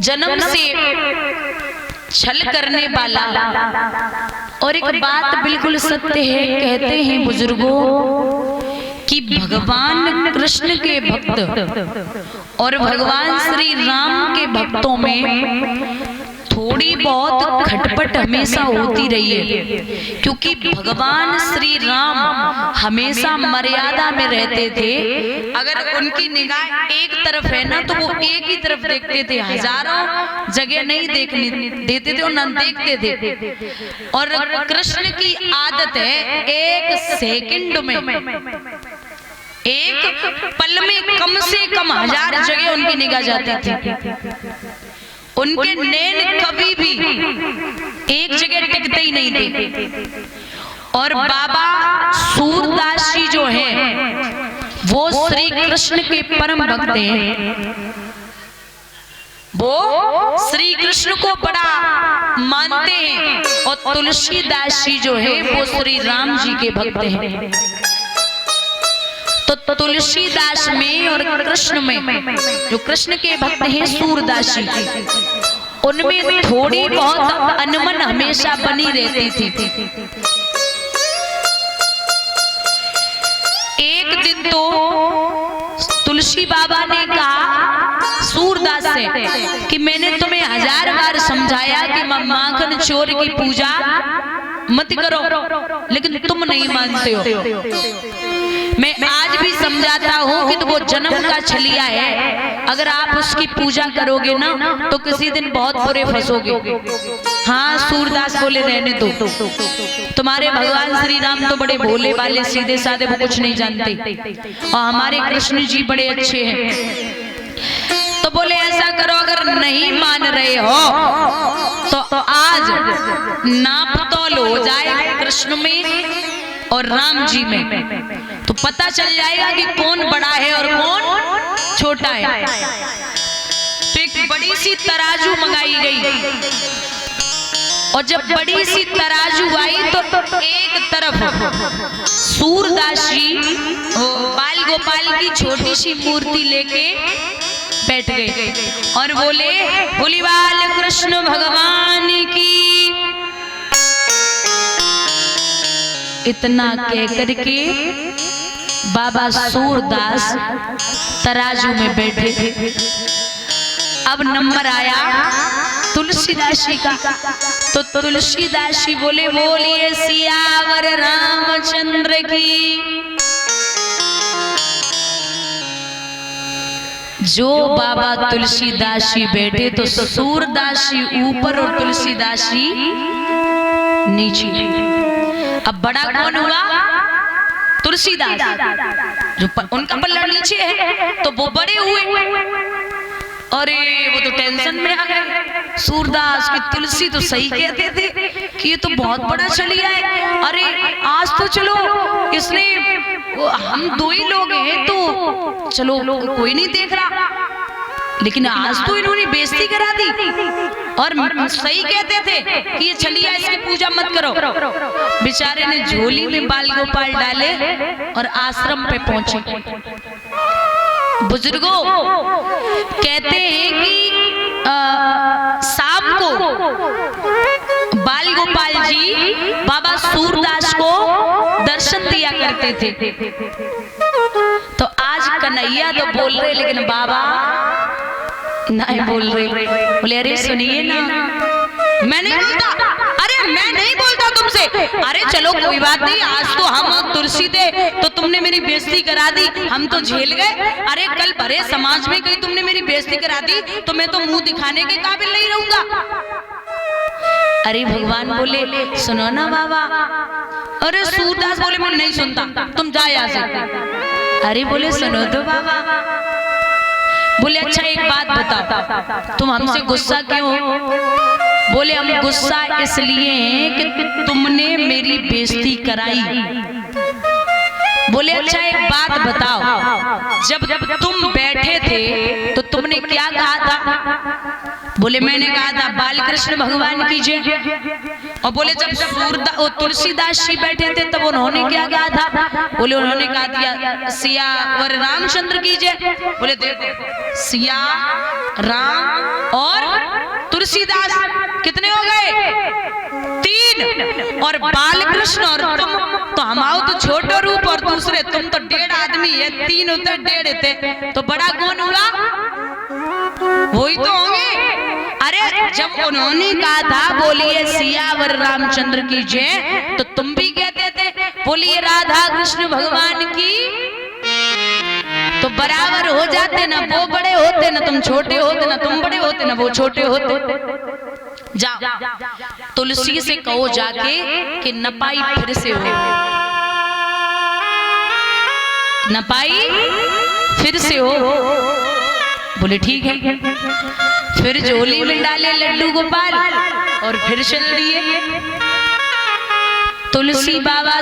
जन्म से छल करने वाला। और एक बात बिल्कुल सत्य है, कहते हैं बुजुर्गों कि भगवान कृष्ण के भक्त और भगवान श्री राम के भक्तों में थोड़ी बहुत खटपट हमेशा होती रही है, क्योंकि भगवान श्री राम हमेशा मर्यादा में रहते थे। अगर उनकी निगाह एक तरफ है ना तो वो एक ही तरफ देखते थे, हजारों जगह नहीं देखने देते थे और न देखते थे। और कृष्ण की आदत है एक सेकंड में, एक पल में कम से कम 1000 जगह उनकी निगाह जाती थी। उनके नैन कभी भी एक जगह टिकते ही नहीं थे। और बाबा सूरदास जी जो हैं वो श्री कृष्ण के परम भक्त हैं, वो श्री कृष्ण को बड़ा मानते हैं। और तुलसीदास जी जो है वो श्री राम जी के भक्त हैं। तो तुलसीदास में और कृष्ण में, जो कृष्ण के भक्त हैं सूरदास जी, उनमें थोड़ी बहुत अनमन हमेशा बनी रहती थी। एक दिन तो तुलसी बाबा ने कहा सूरदास से कि मैंने तुम्हें 1000 बार समझाया कि माखन चोर की पूजा मत करो, लेकिन तुम नहीं मानते हो। मैं आज भी समझाता हूँ कि तो वो जन्म का छलिया है, अगर आप उसकी पूजा करोगे ना तो किसी दिन बहुत बुरे फंसोगे। हाँ, सूरदास बोले रहने दो, तुम्हारे भगवान श्री राम तो बड़े भोले वाले सीधे साधे, वो कुछ नहीं जानते, और हमारे कृष्ण जी बड़े अच्छे हैं। तो बोले ऐसा करो, अगर नहीं मान रहे हो तो आज नाप तोल हो जाए कृष्ण में और राम जी में, तो पता चल जाएगा कि कौन बड़ा है और कौन छोटा है। तो एक बड़ी सी तराजू मंगाई गई, और जब बड़ी सी तराजू आई तो एक तरफ सूरदास जी बाल गोपाल की छोटी सी मूर्ति लेके बैठ गए और बोले भोलीवाल कृष्ण भगवान की। इतना कह करके बाबा सूरदास तराजू में बैठे। अब नंबर आया तुलसीदास जी का, तो तुलसीदास जी बोले बोलिए सियावर रामचंद्र की। जो बाबा तुलसीदास जी बैठे तो सूरदास जी ऊपर और तुलसीदास जी नीचे। अब बड़ा कौन हुआ? तुलसीदास, जो उनका पल्ला नीचे है तो वो बड़े हुए। अरे वो तो टेंशन में आ गए। सूरदास की तुलसी तो सही कहते थे कि ये तो बहुत बड़ा छलिया है। अरे आज तो चलो इसने, हम 2 ही लोग हैं तो चलो कोई नहीं देख रहा, लेकिन आज तो इन्होंने बेइज्जती करा दी। और सही कहते थे कि ये छलिया, इसकी पूजा मत करो। बेचारे ने झोली में बाल गोपाल डाले और आश्रम पे पहुंचे। बुजुर्गों कहते हैं कि शाम को बाल गोपाल जी बाबा सूरदास को दर्शन दिया करते थे। तो आज कन्हैया तो बोल रहे, लेकिन बाबा नहीं बोल रहे। बोले अरे सुनिए ना, मैं नहीं बोलता। अरे मैं नहीं बोलता तुमसे। अरे चलो कोई बात नहीं, आज तो हम तुलसी थे तो तुमने मेरी बेइज्जती करा दी, हम तो झेल गए। अरे कल भरे समाज में कहीं तुमने मेरी बेइज्जती करा दी तो मैं तो मुंह दिखाने के काबिल नहीं रहूंगा। अरे भगवान बोले सुनो ना बाबा। अरे सूरदास बोले मैं नहीं सुनता, तुम जा यहाँ से। अरे बोले सुनो तो बाबा। बोले अच्छा एक बात बताओ, तुम हमसे गुस्सा क्यों हो? बोले हम गुस्सा इसलिए हैं कि तुमने मेरी बेइज्जती कराई। बोले अच्छा एक बात बताओ, जब तुम बैठे थे तो तुमने क्या कहा था? बोले मैंने कहा था बाल कृष्ण भगवान की जय। और बोले जब तुलसीदास जी बैठे थे तब उन्होंने क्या कहा था? बोले उन्होंने कहा दिया सिया और रामचंद्र की जय। बोले देखो सिया राम और तुलसीदास कितने हो गए? 3। और बालकृष्ण और तुम तो हमाओ तो छोटो रूप और दूसरे तुम तो 1.5 आदमी है, 3 होते 1.5 थे, तो बड़ा कौन हुआ? वही तो होंगे। अरे जब उन्होंने कहा था बोलिए सियावर रामचंद्र की जय, तो तुम भी कहते थे बोलिए राधा कृष्ण भगवान की, तो बराबर हो जाते ना, वो बड़े होते ना तुम छोटे होते, ना तुम बड़े होते ना वो छोटे होते। जाओ तुलसी से कहो जाके कि नपाई फिर से हो, नपाई फिर से हो। बोले ठीक है। फिर झोली में डाले लड्डू गोपाल और फिर चल दिए। तुलसी बाबा